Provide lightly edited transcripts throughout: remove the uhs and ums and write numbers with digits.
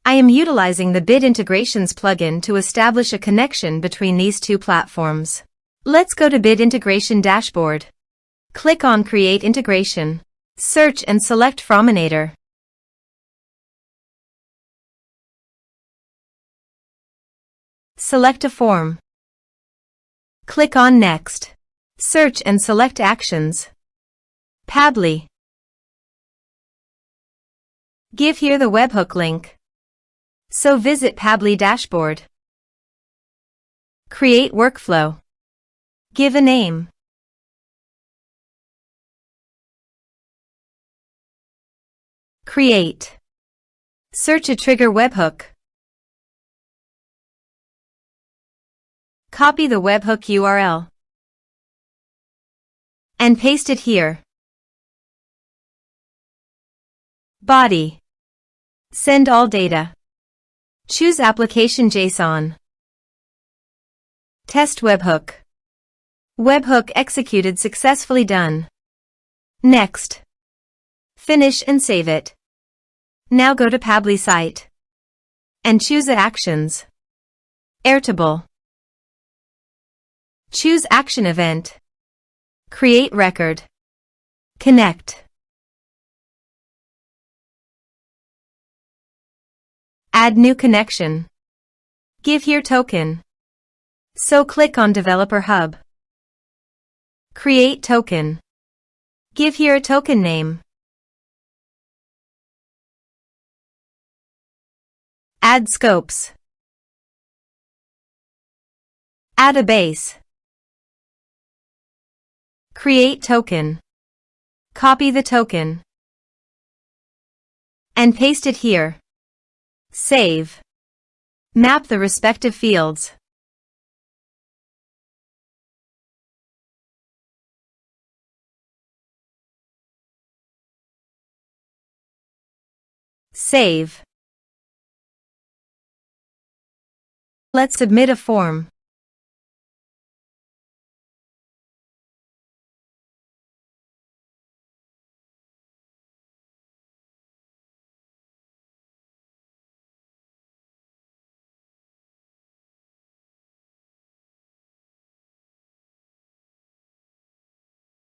I am utilizing the Bid Integrations plugin to establish a connection between these two platforms. Let's go to Bid Integration Dashboard. Click on Create Integration. Search and select Forminator. Select a form. Click on Next. Search and select Actions. Pabbly. Give here the webhook link. So visit Pabbly dashboard. Create workflow. Give a name. Create. Search a trigger webhook. Copy the webhook URL and paste it here. Body. Send all data. Choose Application JSON. Test webhook. Webhook executed successfully done. Next. Finish and save it. Now go to Pabbly site and choose Actions. Airtable. Choose Action Event. Create record. Connect. Add new connection. Give here token. So click on Developer Hub. Create token. Give here a token name. Add scopes. Add a base. Create token. Copy the token and paste it here. Save. Map the respective fields. Save. Let's submit a form.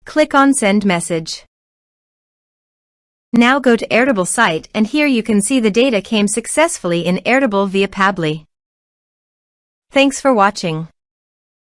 Click on Send Message. Now go to Airtable site and here you can see the data came successfully in Airtable via Pabbly. Thanks for watching.